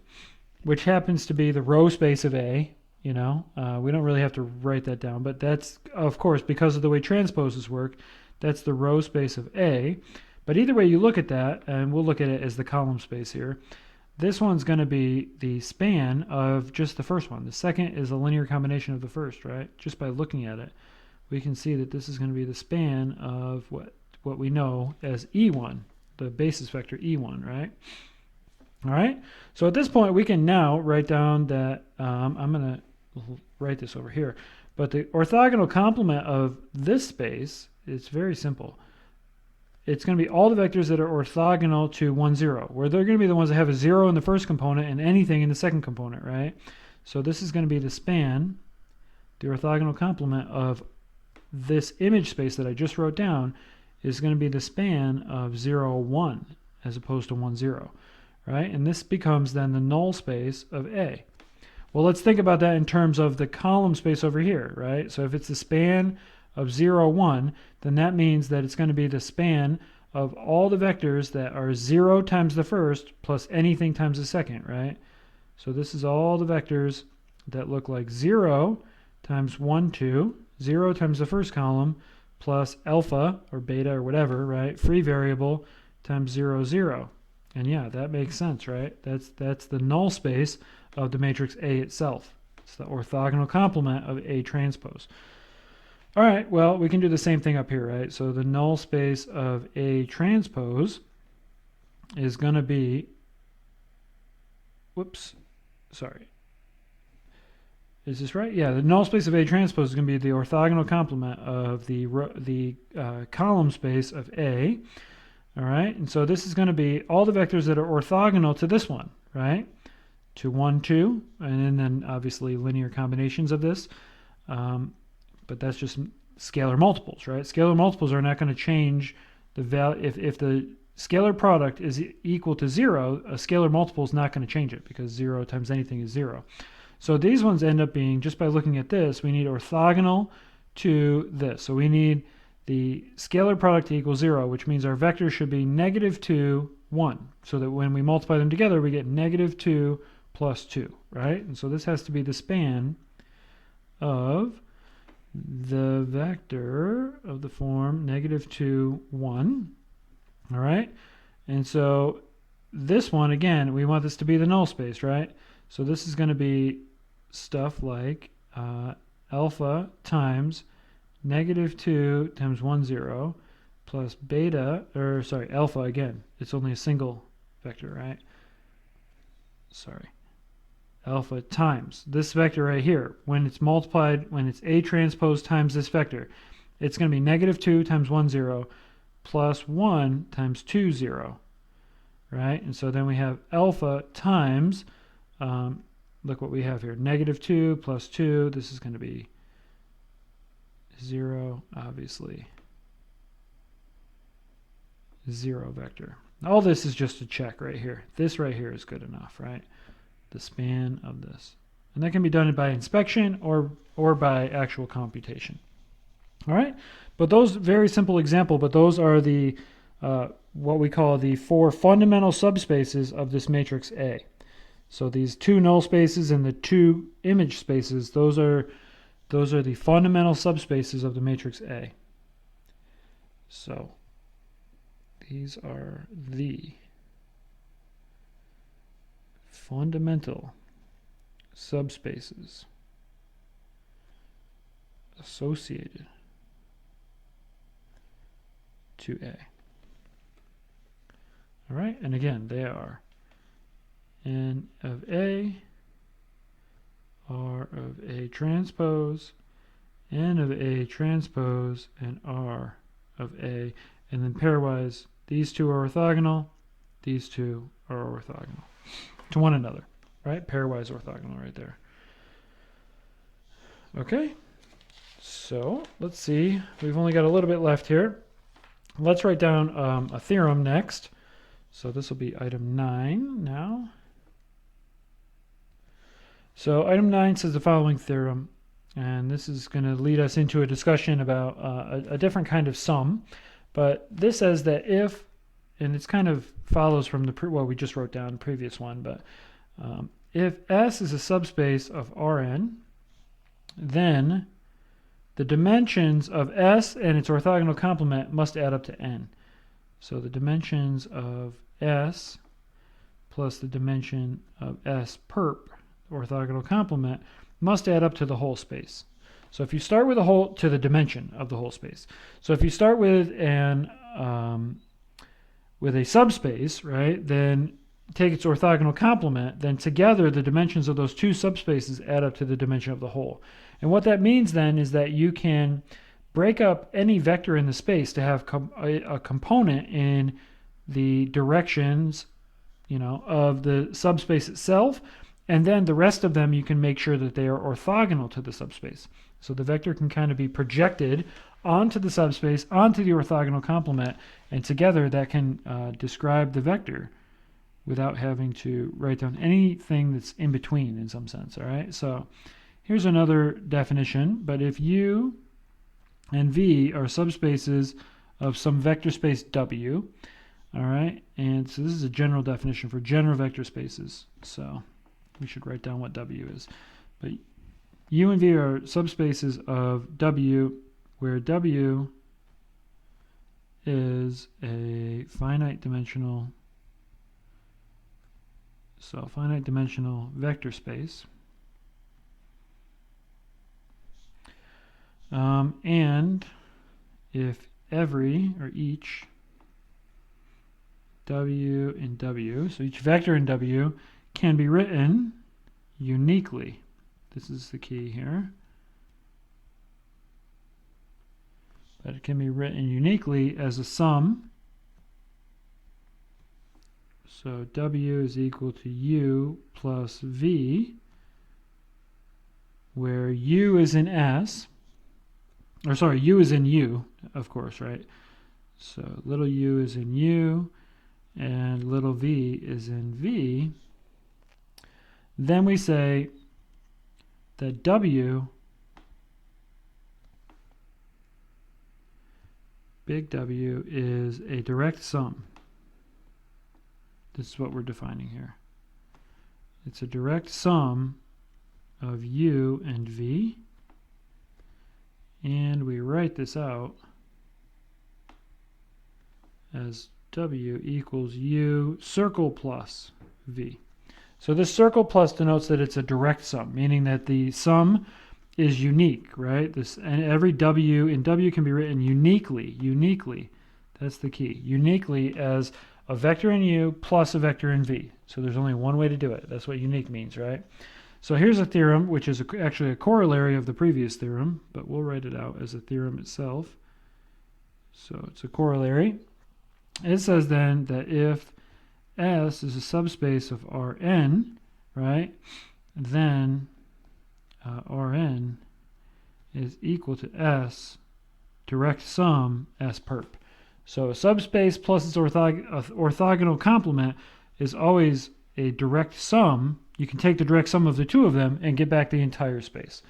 which happens to be the row space of A. You know, we don't really have to write that down, but that's, of course, because of the way transposes work, that's the row space of A. But either way you look at that, and we'll look at it as the column space here, this one's going to be the span of just the first one. The second is a linear combination of the first, right? Just by looking at it, we can see that this is going to be the span of what we know as E1, the basis vector E1, right? All right, so at this point we can now write down that, I'm going to write this over here, but the orthogonal complement of this space is very simple. It's going to be all the vectors that are orthogonal to 1, 0, where they're going to be the ones that have a 0 in the first component and anything in the second component, right? So this is going to be the span, the orthogonal complement of this image space that I just wrote down is going to be the span of 0, 1 as opposed to 1, 0, right? And this becomes then the null space of A. Well, let's think about that in terms of the column space over here, right? So if it's the span of 0, 1, then that means that it's going to be the span of all the vectors that are 0 times the first plus anything times the second, right? So this is all the vectors that look like 0 times 1, 2, 0 times the first column plus alpha or beta or whatever, right? Free variable times 0, 0. And yeah, that makes sense, right? That's the null space of the matrix A itself. It's the orthogonal complement of A transpose. All right, well, we can do the same thing up here, right? So the null space of A transpose is going to be, whoops, sorry. Is this right? Yeah, the null space of A transpose is going to be the orthogonal complement of the column space of A. All right, and so this is going to be all the vectors that are orthogonal to this one, right? To 1, 2, and then obviously linear combinations of this. But that's just scalar multiples, right? Scalar multiples are not going to change the value. If the scalar product is equal to 0, a scalar multiple is not going to change it because 0 times anything is 0. So these ones end up being, just by looking at this, we need orthogonal to this. So we need the scalar product to equal 0, which means our vector should be -2, 1. So that when we multiply them together, we get -2 plus 2, right? And so this has to be the span of the vector of the form -2, 1. All right? And so this one, again, we want this to be the null space, right? So this is going to be stuff like alpha times -2 times 1, 0 plus beta, or sorry, alpha again. It's only a single vector, right? Sorry. Alpha times this vector right here. When it's multiplied, when it's A transpose times this vector, it's going to be negative 2 times 1, 0, plus 1 times 2, 0, right? And so then we have alpha times, look what we have here, negative 2 plus 2, this is going to be 0, obviously. 0 vector. All this is just a check right here. This right here is good enough, right? The span of this. And that can be done by inspection or by actual computation. All right? But those, very simple example, but those are the what we call the 4 fundamental subspaces of this matrix A. So these 2 null spaces and the 2 image spaces, those are the fundamental subspaces of the matrix A. So these are the fundamental subspaces associated to A. All right, and again, they are N of A, R of A transpose, N of A transpose, and R of A. And then pairwise, these 2 are orthogonal, these 2 are orthogonal to one another, right? Pairwise orthogonal right there. Okay, so let's see. We've only got a little bit left here. Let's write down a theorem next. So this will be item 9 now. So item 9 says the following theorem, and this is going to lead us into a discussion about a different kind of sum. But this says that if, and it's kind of follows from the what we just wrote down the previous one, but if S is a subspace of Rn, then the dimensions of S and its orthogonal complement must add up to n. So the dimensions of S plus the dimension of S perp, orthogonal complement, must add up to the whole space. So if you start with the dimension of the whole space. So if you start with a subspace, right, then take its orthogonal complement, then together the dimensions of those 2 subspaces add up to the dimension of the whole. And what that means then is that you can break up any vector in the space to have a component in the directions, of the subspace itself, and then the rest of them you can make sure that they are orthogonal to the subspace. So the vector can kind of be projected onto the subspace, onto the orthogonal complement, and together that can describe the vector without having to write down anything that's in between in some sense, all right? So here's another definition, but if U and V are subspaces of some vector space W, all right? And so this is a general definition for general vector spaces. So we should write down what W is. But U and V are subspaces of W, where W is a finite dimensional vector space. And if every or each W in W, so each vector in W can be written uniquely. This is the key here. But it can be written uniquely as a sum. So W is equal to U plus V, where U is in S, or sorry, U is in U, of course, right? So little u is in U, and little v is in V. Then we say that W, big W, is a direct sum. This is what we're defining here. It's a direct sum of U and V, and we write this out as W equals U circle plus V. So this circle plus denotes that it's a direct sum, meaning that the sum is unique, right? And every W in W can be written uniquely, that's the key, uniquely as a vector in U plus a vector in V. So there's only one way to do it. That's what unique means, right? So here's a theorem, which is actually a corollary of the previous theorem, but we'll write it out as a theorem itself. So it's a corollary. It says then that if S is a subspace of Rn, right, then Rn is equal to S direct sum S perp. So a subspace plus its orthogonal complement is always a direct sum. You can take the direct sum of the two of them and get back the entire space.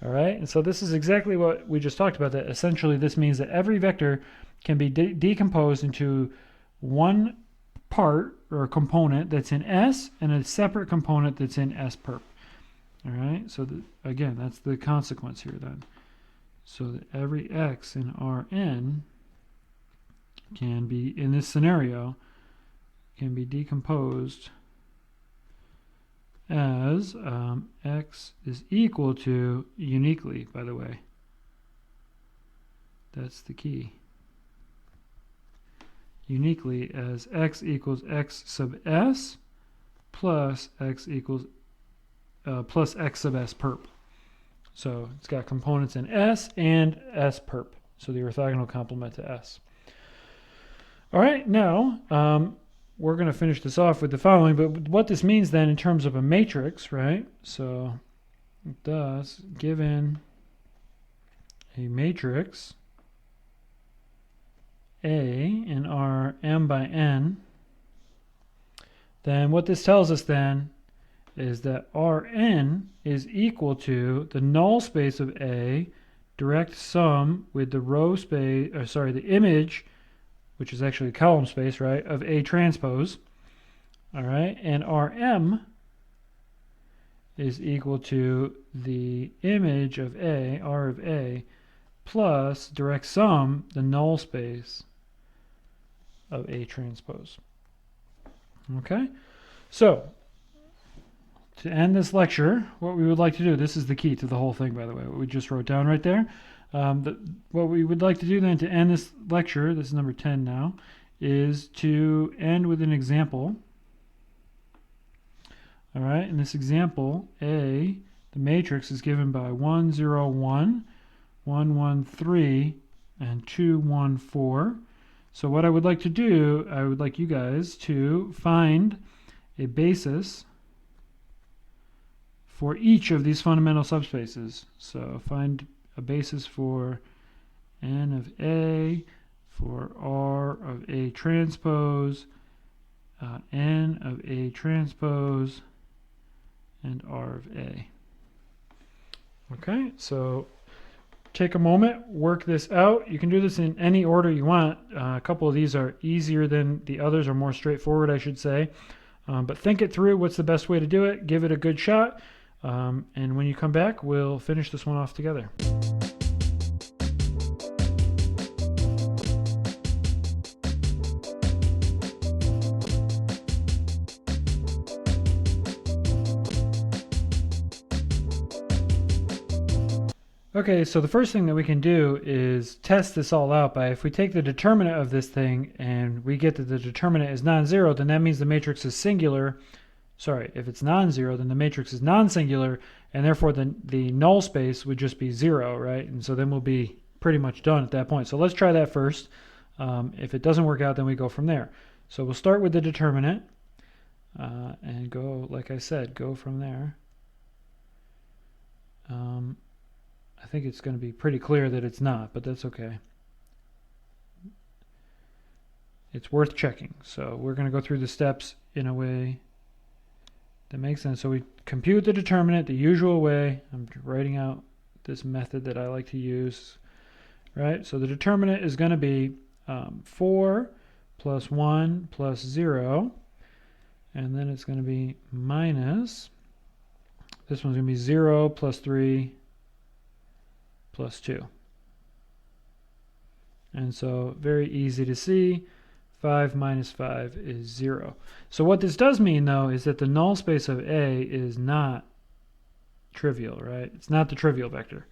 All right, and so this is exactly what we just talked about. That essentially this means that every vector can be decomposed into one part or component that's in S and a separate component that's in S perp. All right, so again, that's the consequence here then. So that every x in Rn can be, in this scenario, can be decomposed as x is equal to, uniquely, by the way, that's the key, uniquely as x equals x sub s plus x equals plus x sub s perp. So it's got components in S and S perp, so the orthogonal complement to S. All right, now we're going to finish this off with the following, but what this means then in terms of a matrix, right? So thus, given a matrix A in R m by n, then what this tells us then is that Rn is equal to the null space of A direct sum with the row space, or sorry, the image, which is actually a column space, right, of A transpose. All right, and Rm is equal to the image of A, R of A, plus direct sum, the null space of A transpose. Okay, so to end this lecture, what we would like to do, this is the key to the whole thing, by the way, what we just wrote down right there. What we would like to do then to end this lecture, this is number 10 now, is to end with an example. All right, in this example, A, the matrix is given by 1, 0, 1, 1, 1, 3, and 2, 1, 4. So what I would like to do, I would like you guys to find a basis for each of these fundamental subspaces. So find a basis for n of A, for R of A transpose, n of A transpose, and R of A. Okay, so take a moment, work this out. You can do this in any order you want. A couple of these are easier than the others, or more straightforward, I should say. But think it through. What's the best way to do it? Give it a good shot. And when you come back, we'll finish this one off together. Okay, so the first thing that we can do is test this all out by, if we take the determinant of this thing and we get that the determinant is non-zero, then that means the matrix is singular. Sorry, if it's non-zero, then the matrix is non-singular, and therefore the null space would just be 0, right? And so then we'll be pretty much done at that point. So let's try that first. If it doesn't work out, then we go from there. So we'll start with the determinant and go, like I said, go from there. I think it's going to be pretty clear that it's not, but that's okay. It's worth checking. So we're going to go through the steps in a way that makes sense. So we compute the determinant the usual way. I'm writing out this method that I like to use. Right? So the determinant is going to be 4 plus 1 plus 0. And then it's going to be minus, this one's going to be 0 plus 3 plus 2. And so very easy to see, 5 minus 5 is 0. So what this does mean, though, is that the null space of A is not trivial, right? It's not the trivial vector.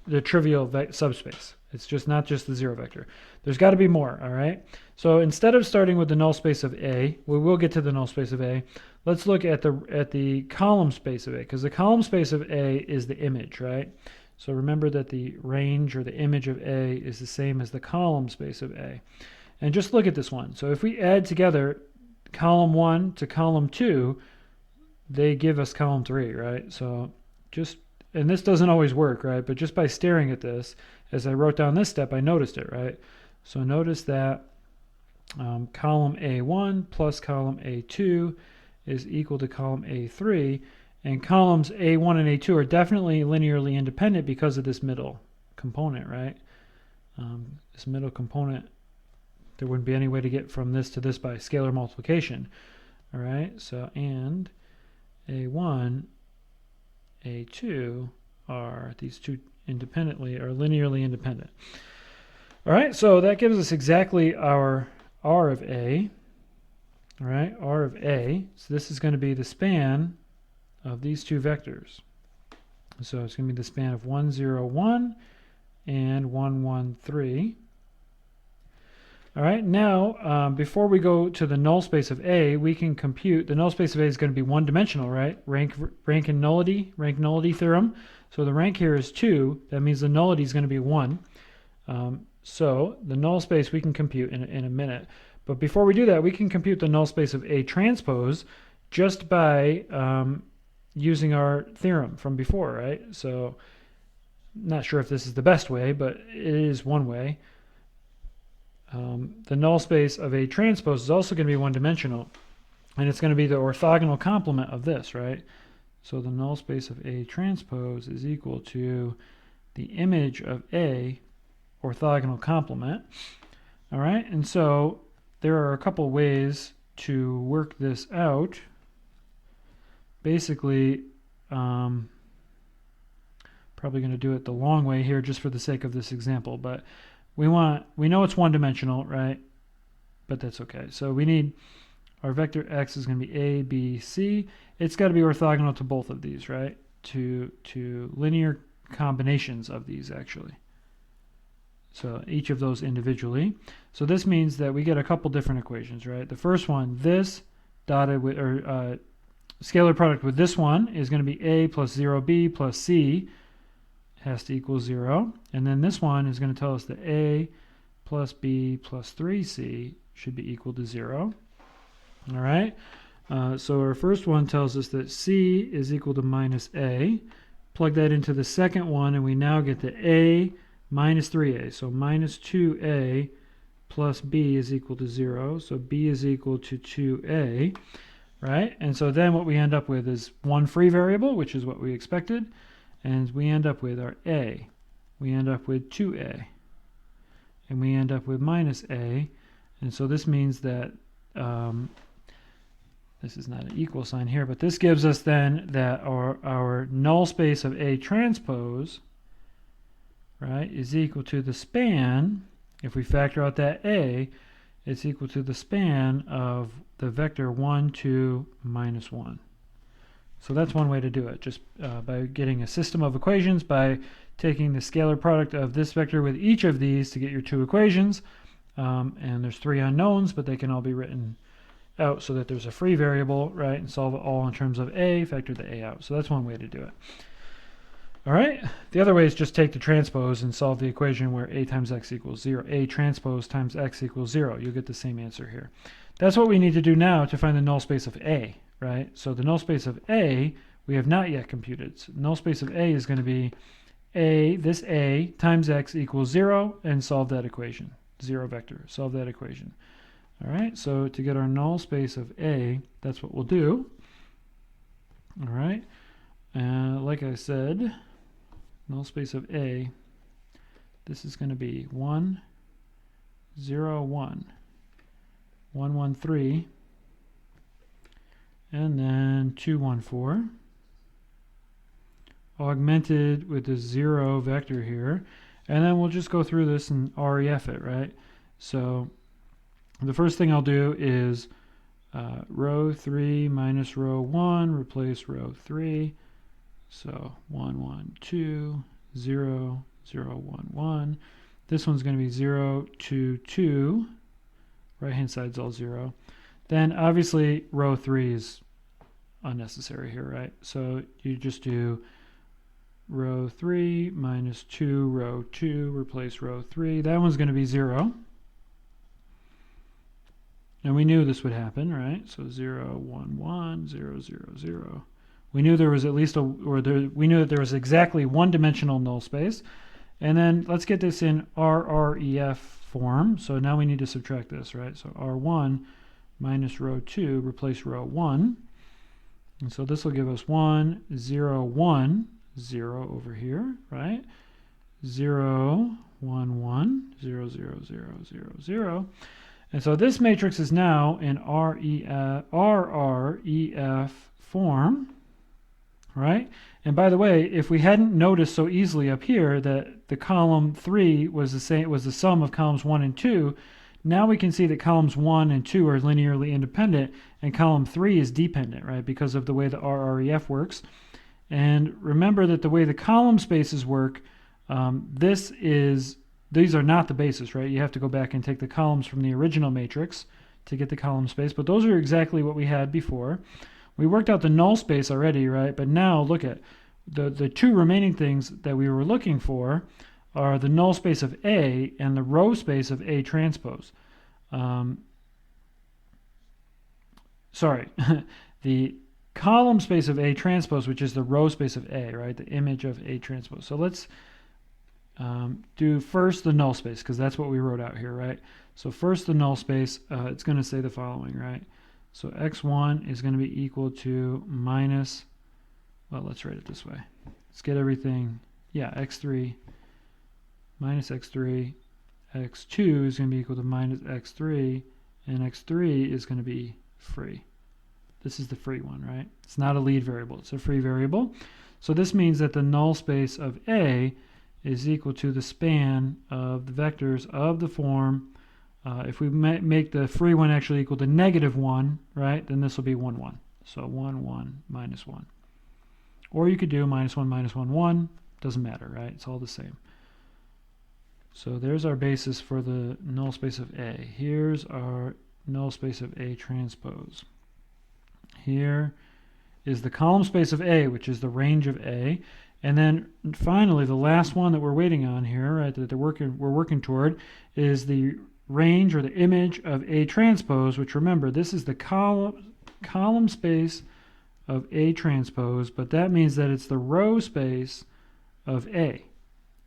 the trivial subspace. It's just not just the zero vector. There's got to be more, all right? So instead of starting with the null space of A, we will get to the null space of A. Let's look at the column space of A, because the column space of A is the image, right? So remember that the range or the image of A is the same as the column space of A. And just look at this one. So if we add together column 1 to column 2, they give us column 3, right? So just, and this doesn't always work, right? But just by staring at this, as I wrote down this step, I noticed it, right? So notice that column A1 plus column A2 is equal to column A3, and columns A1 and A2 are definitely linearly independent because of this middle component, right? This middle component, there wouldn't be any way to get from this to this by scalar multiplication, all right? So, and A1, A2 are, these two independently, are linearly independent. All right, so that gives us exactly our R of A, all right, R of A. So this is going to be the span of these two vectors. So it's going to be the span of 1, 0, 1 and 1, 1, 3. All right, now before we go to the null space of A, we can compute, the null space of A is going to be one-dimensional, right? Rank and nullity, rank nullity theorem. So the rank here is 2. That means the nullity is going to be 1. So the null space we can compute in a minute. But before we do that, we can compute the null space of A transpose just by using our theorem from before, right? So not sure if this is the best way, but it is one way. The null space of A transpose is also going to be one-dimensional, and it's going to be the orthogonal complement of this, right? So the null space of A transpose is equal to the image of A orthogonal complement. All right, and so there are a couple ways to work this out. Basically, probably going to do it the long way here just for the sake of this example, but we know it's one-dimensional, right? But that's okay. So we need our vector x is going to be A, B, C. It's got to be orthogonal to both of these, right? To linear combinations of these, actually. So each of those individually. So this means that we get a couple different equations, right? The first one, this dotted with, or scalar product with this one is going to be A plus 0B plus C has to equal 0. And then this one is going to tell us that A plus B plus 3C should be equal to 0. All right. So our first one tells us that C is equal to minus A. Plug that into the second one, and we now get the A minus 3A. So minus 2A plus B is equal to 0. So B is equal to 2A, right? And so then what we end up with is one free variable, which is what we expected. And we end up with our A. We end up with 2A. And we end up with minus A. And so this means that this is not an equal sign here, but this gives us then that our null space of A transpose, right, is equal to the span. If we factor out that A, it's equal to the span of the vector 1, 2, minus 1. So that's one way to do it, just by getting a system of equations, by taking the scalar product of this vector with each of these to get your two equations. And there's 3 unknowns, but they can all be written out so that there's a free variable, right, and solve it all in terms of A, factor the A out. So that's one way to do it. All right, the other way is just take the transpose and solve the equation where A times X equals 0. A transpose times X equals 0. You'll get the same answer here. That's what we need to do now to find the null space of A, right? So the null space of A, we have not yet computed. So null space of A is going to be this A times X equals 0, and solve that equation. 0 vector, solve that equation. All right, so to get our null space of A, that's what we'll do. All right, like I said, null space of A, this is going to be 1, 0, 1, 1, 1, 3, and then 2, 1, 4, augmented with the 0 vector here, and then we'll just go through this and REF it, right? So the first thing I'll do is row 3 minus row 1, replace row 3. So 1, 1, 2, 0, 0, 1, 1. This one's going to be 0, 2, 2. Right-hand side's all 0. Then obviously row 3 is unnecessary here, right? So you just do row 3 minus 2, row 2, replace row 3. That one's going to be 0. And we knew this would happen, right? So 0, 1, 1, 0, 0, 0. We knew there was at least we knew that there was exactly one dimensional null space. And then let's get this in RREF form. So now we need to subtract this, right? So R1 minus row 2, replace row 1. And so this will give us 1, 0, 1, 0 over here, right? 0, 1, 1, 0, 0, 0, 0, 0. And so this matrix is now in RREF form, right? And by the way, if we hadn't noticed so easily up here that the column 3 was the sum of columns 1 and 2, now we can see that columns 1 and 2 are linearly independent and column 3 is dependent, right? Because of the way the RREF works. And remember that the way the column spaces work, these are not the basis, right? You have to go back and take the columns from the original matrix to get the column space, but those are exactly what we had before. We worked out the null space already, right? But now look at the two remaining things that we were looking for are the null space of A and the row space of A transpose. Sorry, the column space of A transpose, which is the row space of A, right? The image of A transpose. So let's do first the null space, because that's what we wrote out here, right? So first the null space, it's going to say the following, right? So x1 is going to be equal to minus, well, let's write it this way. Let's get everything, yeah, x3 minus x3, x2 is going to be equal to minus x3, and x3 is going to be free. This is the free one, right? It's not a lead variable, it's a free variable. So this means that the null space of A is equal to the span of the vectors of the form. If we make the free one actually equal to -1, right, then this will be 1, 1. So 1, 1, minus 1. Or you could do -1, -1, 1. Doesn't matter, right? It's all the same. So there's our basis for the null space of A. Here's our null space of A transpose. Here is the column space of A, which is the range of A. And then finally, the last one that we're waiting on here, right, that we're working toward, is the range or the image of A transpose, which remember, this is the column space of A transpose, but that means that it's the row space of A,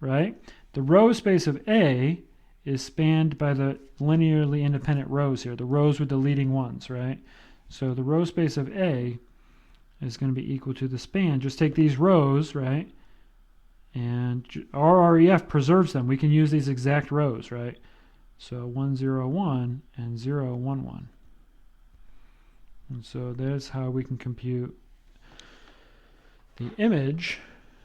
right? The row space of A is spanned by the linearly independent rows here, the rows with the leading ones, right? So the row space of A is going to be equal to the span. Just take these rows, right? And RREF preserves them. We can use these exact rows, right? So 1, 0, 1 and 0, 1, 1. And so that's how we can compute the image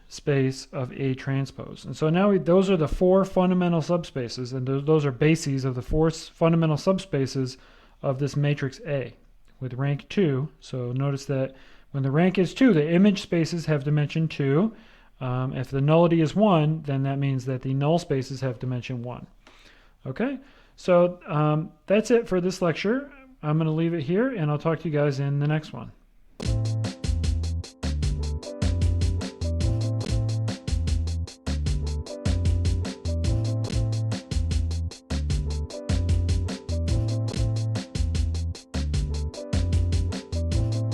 space of A transpose. And so now those are the 4 fundamental subspaces, and those are bases of the 4 fundamental subspaces of this matrix A with rank 2. So notice that when the rank is 2, the image spaces have dimension 2. If the nullity is 1, then that means that the null spaces have dimension 1. Okay, so that's it for this lecture. I'm going to leave it here, and I'll talk to you guys in the next one.